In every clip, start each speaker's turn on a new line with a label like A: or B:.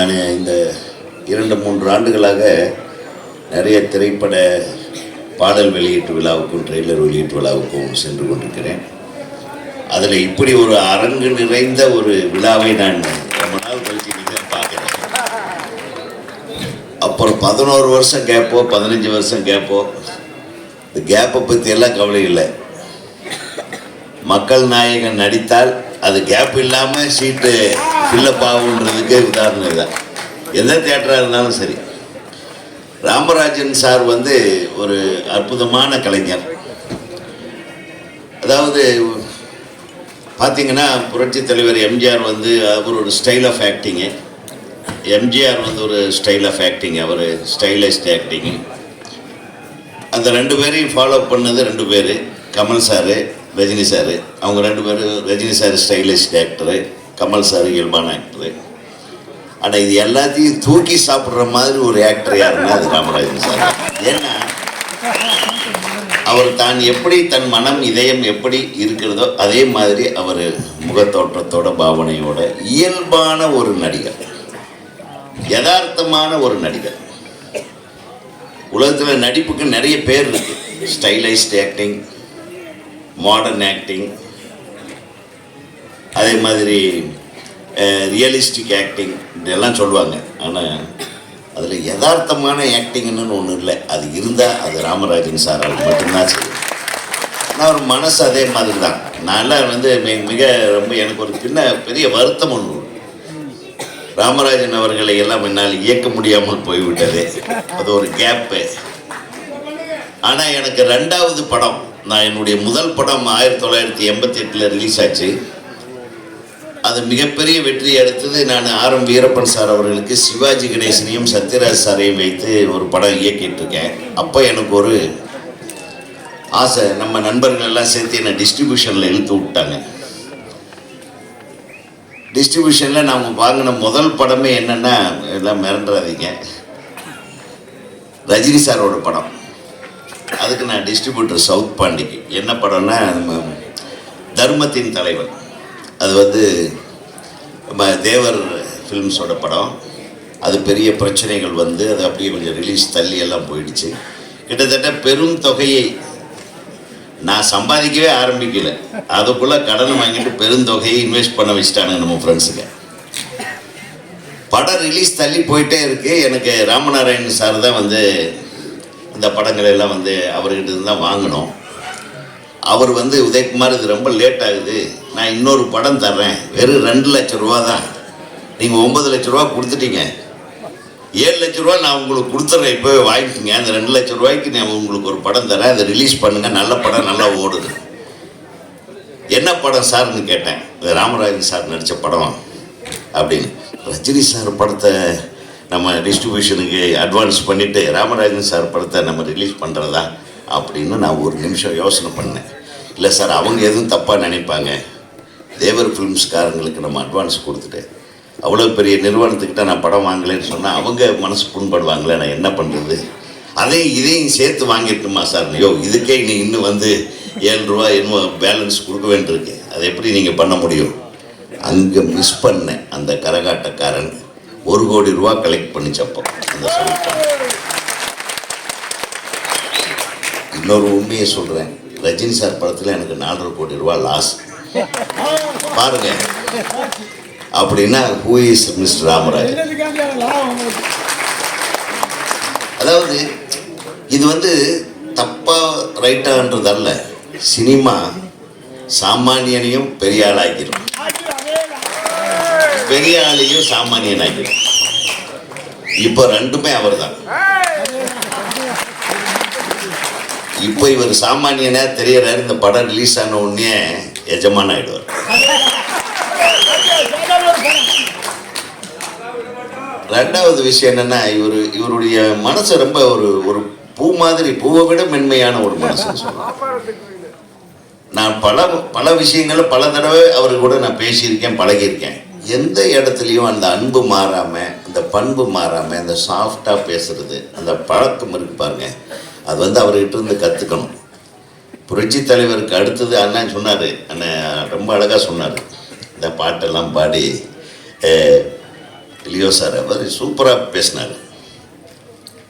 A: நான் இந்த 2-3 ஆண்டுகளாக நிறைய திரைப்பட பாடல் வெளியீட்டு விழாவுக்கும் ட்ரெய்லர் வெளியீட்டு விழாவுக்கும் சென்று கொண்டிருக்கிறேன். அதில் இப்படி ஒரு அரங்கு நிறைந்த ஒரு விழாவை நான் ரொம்ப நாள் கழிச்சு பார்க்குறேன். அப்புறம் 11 வருஷம் கேப்போ 15 வருஷம் கேப்போ, இந்த கேப்பை பற்றி எல்லாம் கவலை இல்லை. மக்கள் நாயகன் நடித்தால் அது கேப் இல்லாமல் சீட்டு ஃபில்லப் ஆகுன்றதுக்கு உதாரணம் இல்லை. எந்த தியேட்டராக இருந்தாலும் சரி. ராமராஜன் சார் வந்து ஒரு அற்புதமான கலைஞர். அதாவது பார்த்தீங்கன்னா புரட்சித் தலைவர் எம்ஜிஆர் வந்து அவர் ஒரு ஸ்டைல் ஆஃப் ஆக்டிங்கு, எம்ஜிஆர் வந்து ஒரு ஸ்டைல் ஆஃப் ஆக்டிங், அவர் ஸ்டைலிஸ்ட் ஆக்டிங்கு. அந்த 2 பேரையும் ஃபாலோ பண்ணது 2 பேர், கமல் சார், ரஜினி சார். அவங்க 2 பேரும், Rajini sir stylist actor, Kamal sir இயல்பான ஆக்டரு. ஆனால் இது எல்லாத்தையும் தூக்கி சாப்பிட்ற மாதிரி ஒரு ஆக்டர் யாருன்னா அது ராமராஜன் சார். ஏன்னா அவர் தான் எப்படி தன் மனம் இதயம் எப்படி இருக்கிறதோ அதே மாதிரி அவர் முகத்தோற்றத்தோட பாவனையோட இயல்பான ஒரு நடிகர், யதார்த்தமான ஒரு நடிகர். உலகத்தில் நடிப்புக்கு நிறைய பேர் இருக்கு. ஸ்டைலைஸ்ட் ஆக்டிங், மாடர்ன் ஆக்டிங், அதே மாதிரி ரியலிஸ்டிக் ஆக்டிங் இதெல்லாம் சொல்லுவாங்க. ஆனால் அதில் யதார்த்தமான ஆக்டிங்னு ஒன்று இல்லை. அது இருந்தால் அது ராமராஜன் சாரால் மட்டும்தான் செய்யும். ஆனால் ஒரு மனசு அதே மாதிரி தான். நான்லாம் வந்து மிக ரொம்ப எனக்கு ஒரு பெரிய வருத்தம் ஒன்று. ராமராஜன் அவர்களை எல்லாம் என்னால் இயக்க முடியாமல் போய்விட்டது. அது ஒரு கேப்பு. ஆனால் எனக்கு 2வது படம், நான் என்னுடைய முதல் படம் 1988 ரிலீஸ் ஆச்சு. அது மிகப்பெரிய வெற்றி எடுத்தது. நான் ஆர்.எம். வீரப்பன் சார் அவர்களுக்கு சிவாஜி கணேசனையும் சத்யராஜ் சாரையும் வைத்து ஒரு படம் இயக்கிட்டு இருக்கேன். அப்போ எனக்கு ஒரு ஆசை, நம்ம நண்பர்கள் எல்லாம் சேர்த்து என்னை டிஸ்ட்ரிபியூஷனில் இழுத்து விட்டாங்க. டிஸ்ட்ரிபியூஷனில் நாம் வாங்கின முதல் படமே என்னென்னா, எல்லாம் மிரண்டாதீங்க, ரஜினி சாரோட படம். அதுக்கு நான் டிஸ்ட்ரிபியூட்டர் சவுத் பாண்டிக்கு. என்ன படம்னா நம்ம தர்மத்தின் தலைவன். அது வந்து நம்ம தேவர் ஃபிலிம்ஸோட படம். அது பெரிய பிரச்சனைகள் வந்து அது அப்படியே கொஞ்சம் ரிலீஸ் தள்ளி எல்லாம் போயிடுச்சு. கிட்டத்தட்ட பெரும் தொகையை நான் சம்பாதிக்கவே ஆரம்பிக்கல, அதுக்குள்ளே கடன் வாங்கிட்டு பெருந்தொகையை இன்வெஸ்ட் பண்ண வச்சுட்டானுங்க நம்ம ஃப்ரெண்ட்ஸுங்க. படம் ரிலீஸ் தள்ளி போயிட்டே இருக்கு. எனக்கு ராமநாராயணன் சார் தான் வந்து இந்த படங்கள் எல்லாம் வந்து அவர்கிட்ட இருந்து தான் வாங்கினோம். அவர் வந்து உதயகுமார், இது ரொம்ப லேட் ஆகுது, நான் இன்னொரு படம் தர்றேன், வெறும் 2 லட்சம் ரூபா தான், நீங்கள் 9 லட்ச ரூபா கொடுத்துட்டீங்க, 7 லட்ச ரூபா நான் உங்களுக்கு கொடுத்துட்றேன், இப்போவே வாங்கிக்கோங்க, அந்த 2 லட்ச ரூபாய்க்கு நான் உங்களுக்கு ஒரு படம் தரேன், அதை ரிலீஸ் பண்ணுங்கள், நல்ல படம், நல்லா ஓடுது. என்ன படம் சார்னு கேட்டேன். ராமராஜன் சார் நடித்த படம் அப்படின்னு. ரஜினி சார் படத்தை நம்ம டிஸ்ட்ரிபியூஷனுக்கு அட்வான்ஸ் பண்ணிவிட்டு ராமராஜன் சார் படத்தை நம்ம ரிலீஸ் பண்ணுறதா அப்படின்னு நான் ஒரு நிமிஷம் யோசனை பண்ணேன். இல்லை சார், அவங்க எதுவும் தப்பாக நினைப்பாங்க, தேவர் ஃபிலிம்ஸ்காரங்களுக்கு நம்ம அட்வான்ஸ் கொடுத்துட்டு அவ்வளோ பெரிய நிறுவனத்துக்கிட்ட நான் படம் வாங்கலைன்னு சொன்னால் அவங்க மனசு புண்படுவாங்களே, நான் என்ன பண்ணுறது, இதையும் சேர்த்து வாங்கிட்டுமா சார்? யோ, இதுக்கே நீ இன்னும் வந்து 7 ரூபா இன்னும் பேலன்ஸ் கொடுக்க வேண்டியிருக்கு, அதை எப்படி நீங்கள் பண்ண முடியும்? அங்கே மிஸ் பண்ணேன். அந்த கரகாட்டக்காரன் 1 கோடி ரூபா கலெக்ட் பண்ணிச்சப்போ அந்த சொல்லிட்டான். இன்னொரு உண்மையை சொல்கிறேன், ரஜினி சார் படத்தில் எனக்கு 4.5 கோடி ரூபா லாஸ் பாருங்க. அப்படின்னா ஹூ இஸ் மிஸ்டர் ராமராஜன்? அதாவது இது வந்து தப்பா ரைட்டான்றது அல்ல. சினிமா சாமானியனையும் பெரிய ஆளாக்கிடும், பெரிய ஆளையும் சாமானியன் ஆக்கிடும். இப்போ 2மே அவர் தான். இப்போ இவர் சாமானியனா தெரியறாரு. இந்த படம் ரிலீஸ் ஆன உடனே எஜமான ஆயிடுவார். ரெண்டாவது விஷயம் என்னன்னா, இவருடைய மனசு ரொம்ப ஒரு பூ மாதிரி, பூவை விட மென்மையான ஒரு மனசு. நான் பல விஷயங்களை பல தடவை அவரு கூட நான் பேசியிருக்கேன், பழகியிருக்கேன். எந்த இடத்துலையும் அந்த அன்பு மாறாமல், அந்த பண்பு மாறாமல், அந்த சாஃப்டாக பேசுறது, அந்த பழக்கம் இருக்கு பாருங்க, அது வந்து அவர்கிட்ட இருந்து கற்றுக்கணும். புரட்சி தலைவருக்கு அடுத்தது அண்ணன் சொன்னார், அண்ணன் ரொம்ப அழகாக சொன்னார், இந்த பாட்டெல்லாம் பாடி லியோ சார் அவர் சூப்பராக பேசினார்.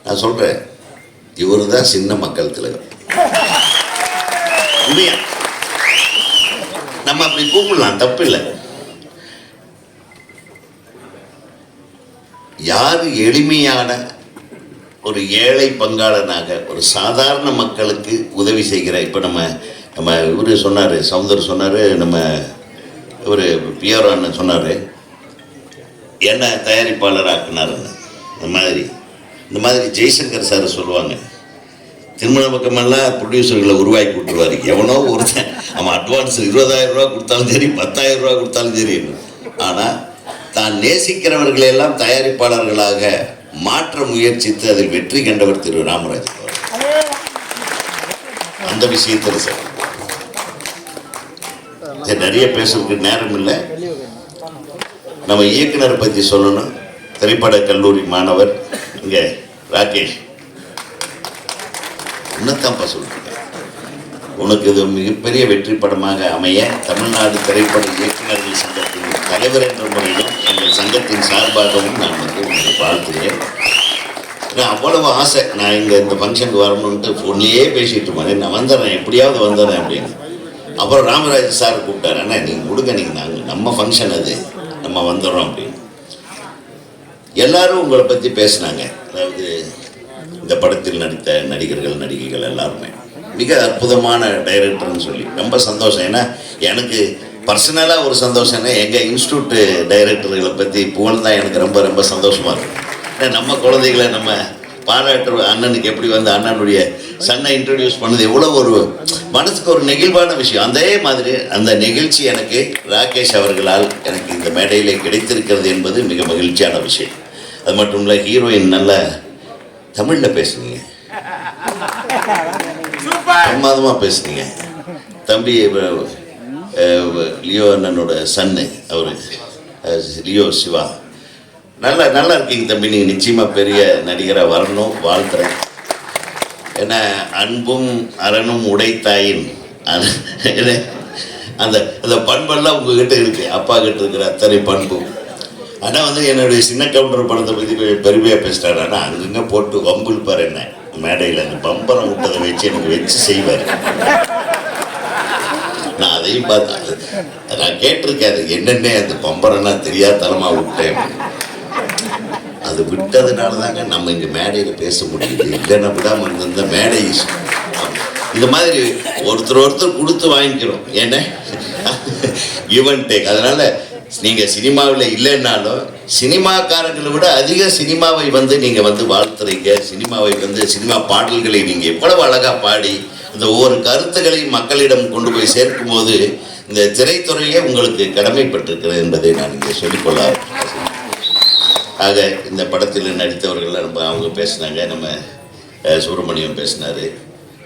A: நான் சொல்கிறேன், இவர் தான் சின்ன மக்கள் திலகம். உண்மையா நம்ம அப்படி கூப்பிடலாம், தப்பு இல்லை. யார் எளிமையான ஒரு ஏழை பங்காளனாக ஒரு சாதாரண மக்களுக்கு உதவி செய்கிற, இப்போ நம்ம இவர் சொன்னார், சவுந்தர் சொன்னார், நம்ம இவர் பிஆர் அண்ணன் சொன்னார், என்ன தயாரிப்பாளர் ஆக்கினாருன்னு. இந்த மாதிரி ஜெய்சங்கர் சார் சொல்லுவாங்க, திருமண பக்கமெல்லாம் ப்ரொடியூசர்களை உருவாக்கி கொடுத்துருவாரு. எவனோ ஒருத்தன் அவன் அட்வான்ஸ் 20,000 ரூபா கொடுத்தாலும் சரி, 10,000 ரூபா கொடுத்தாலும் சரி, ஆனால் தான் நேசிக்கிறவர்களெல்லாம் தயாரிப்பாளர்களாக மாற்ற முயற்சித்து அதில் வெற்றி கண்டவர் திரு ராமராஜ். அந்த விஷயத்தில் சார் நிறைய பேசுறதுக்கு நேரம் இல்லை. நம்ம இயக்குனரை பற்றி சொல்லணும். திரைப்பட கல்லூரி மாணவர் இங்கே ராகேஷ், இன்னத்தான்ப்பா சொல்றேன், உனக்கு இது மிகப்பெரிய வெற்றி படமாக அமைய தமிழ்நாடு திரைப்பட இயக்குநர்கள் சங்கத்தின் தலைவர் என்ற முறையிலும் எங்கள் சங்கத்தின் சார்பாகவும் நான் உங்களுக்கு வாழ்த்துகிறேன். ஏன்னா அவ்வளவு ஆசை, நான் இங்கே இந்த ஃபங்க்ஷனுக்கு வரணுன்ட்டு ஃபோன்லேயே பேசிகிட்டு இருப்பேன், நான் வந்துடுறேன், எப்படியாவது வந்துடுறேன் அப்படின்னு. அப்புறம் ராமராஜ் சார் கூப்பிட்டாரு, அண்ணா நீங்கள் கொடுங்க, நீங்கள் நாங்கள் நம்ம ஃபங்க்ஷன் அது, நம்ம வந்துடுறோம் அப்படின்னு. எல்லாரும் உங்களை பற்றி பேசினாங்க. அதாவது இந்த படத்தில் நடித்த நடிகர்கள் நடிகைகள் எல்லாருமே மிக அற்புதமான டைரக்டர்னு சொல்லி ரொம்ப சந்தோஷம். ஏன்னா எனக்கு பர்சனலாக ஒரு சந்தோஷம்னா எங்கள் இன்ஸ்டியூட் டைரக்டர்களை பற்றி புகழ்ந்தான் எனக்கு ரொம்ப ரொம்ப சந்தோஷமாக இருக்கும். ஏன்னா நம்ம குழந்தைகளை நம்ம பாராட்டு அண்ணனுக்கு எப்படி வந்து அண்ணனுடைய சன்னை இன்ட்ரடியூஸ் பண்ணது எவ்வளோ ஒரு மனசுக்கு ஒரு நெகிழ்வான விஷயம். அதே மாதிரி அந்த நிகழ்ச்சி எனக்கு ராகேஷ் அவர்களால் எனக்கு இந்த மேடையில் கிடைத்திருக்கிறது என்பது மிக மகிழ்ச்சியான விஷயம். அது மட்டும் இல்லை, ஹீரோயின் நல்ல தமிழில் பேசுனீங்க, பிரமாதமாக பேசுனீங்க. தம்பி லியோ அண்ணனோட சன்னு அவர் லியோ சிவா, நல்லா இருக்கீங்க தம்பி. நீங்கள் நிச்சயமாக பெரிய நடிகராக வரணும், வாழ்த்துறேன். ஏன்னா அன்பும் அரணும் உடைத்தாயின் அந்த அந்த பண்பெல்லாம் உங்ககிட்ட இருக்குது, அப்பா கிட்ட இருக்கிற அத்தனை பண்பும். ஆனால் வந்து என்னுடைய சின்ன கவுண்டர் படத்தை பற்றி பெருமையாக பேசிட்டாரு. ஆனால் அங்கங்கே போட்டு வம்பிழுப்பார் என்ன மேடையில், அந்த பம்பரம் விட்டதை வச்சு எனக்கு வச்சு செய்வார். நான் அதையும் பார்த்தேன், நான் கேட்டிருக்கேன், அது என்னென்ன அந்த பம்பரம்னா தெரியாதனமாக விட்டேன். அது விட்டதுனால தாங்க நம்ம இங்கே மேடையில் பேச முடியுது. இல்லைன்னா விடாமல் இருந்த மேடை இந்த மாதிரி ஒருத்தர் கொடுத்து வாங்கிக்கிறோம். ஏன்னா ஈவன் டேக். அதனால் நீங்கள் சினிமாவில் இல்லைன்னாலும் சினிமாக்காரங்களை விட அதிக சினிமாவை வந்து நீங்கள் வந்து வாழ்த்துறீங்க. சினிமாவை வந்து சினிமா பாடல்களை நீங்கள் எவ்வளவு அழகாக பாடி இந்த ஒவ்வொரு கருத்துக்களையும் மக்களிடம் கொண்டு போய் சேர்க்கும் போது இந்த திரைத்துறையே உங்களுக்கு கடமைப்பட்டிருக்கிறது என்பதை நான் இங்கே சொல்லிக்கொள்ள. ஆக இந்த படத்தில் நடித்தவர்கள்லாம் நம்ம அவங்க பேசினாங்க, நம்ம சுப்பிரமணியம் பேசினார்.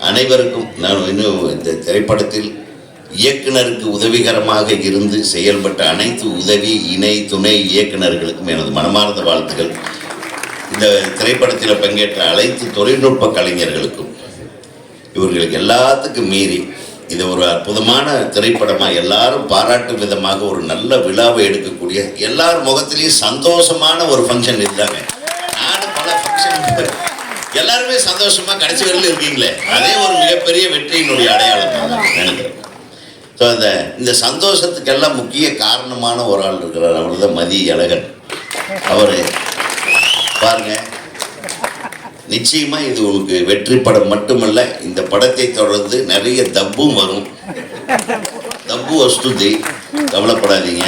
A: அனைவருக்கும் நான் இன்னும் இந்த திரைப்படத்தில் இயக்குனருக்கு உதவிகரமாக இருந்து செயல்பட்ட அனைத்து உதவி இணை துணை இயக்குனர்களுக்கும் எனது மனமார்ந்த வாழ்த்துக்கள். இந்த திரைப்படத்தில் பங்கேற்ற அனைத்து தொழில்நுட்ப கலைஞர்களுக்கும், இவர்களுக்கு எல்லாத்துக்கும் மீறி இது ஒரு அற்புதமான திரைப்படமாக எல்லாரும் பாராட்டும் விதமாக ஒரு நல்ல விழாவை எடுக்கக்கூடிய எல்லார் முகத்திலையும் சந்தோஷமான ஒரு ஃபங்க்ஷன் இருந்தாங்க. நானும் பல ஃபங்க்ஷன் எல்லாருமே சந்தோஷமா கடைசி வரையிலும் இருக்கீங்களே, அதே ஒரு மிகப்பெரிய வெற்றியினுடைய அடையாளம் நினைக்கிறேன். ஸோ இந்த சந்தோஷத்துக்கெல்லாம் முக்கிய காரணமான ஒரு ஆள் இருக்கிறார், அவர் தான் மதி அழகன். அவர் பாருங்க, நிச்சயமாக இது உங்களுக்கு வெற்றி படம் மட்டுமல்ல, இந்த படத்தை தொடர்ந்து நிறைய தப்பும் வரும். தப்பு வஸ்துதி, கவலைப்படாதீங்க.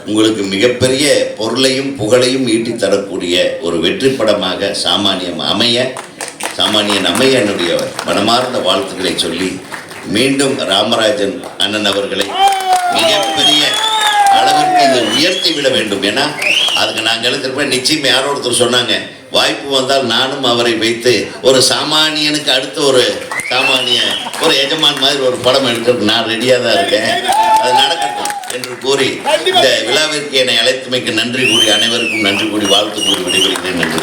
A: உங்களுக்கு மிகப்பெரிய பொருளையும் புகழையும் ஈட்டி தரக்கூடிய ஒரு வெற்றி படமாக சாமானியன் அமைய என்னுடைய மனமார்ந்த வாழ்த்துக்களை சொல்லி மீண்டும் ராமராஜன் அண்ணன் அவர்களை மிகப்பெரிய அளவிற்கு இதை உயர்த்தி விட வேண்டும். ஏன்னா அதுக்கு நாங்கள் எழுதிருப்பேன். நிச்சயம் யாரோ ஒருத்தர் சொன்னாங்க, வாய்ப்பு வந்தால் நானும் அவரை வைத்து ஒரு சாமானியனுக்கு அடுத்து ஒரு ஒரு எஜமான் மாதிரி ஒரு படம் எடுக்கிறதுக்கு நான் ரெடியாக தான் இருக்கேன், அது நடக்கட்டும் என்று கூறி இந்த விழாவிற்கு என்னை அழைத்தமைக்கு நன்றி கூறி அனைவருக்கும் நன்றி கூறி வாழ்த்து கூறி விடைபெறுகிறேன். நன்றி.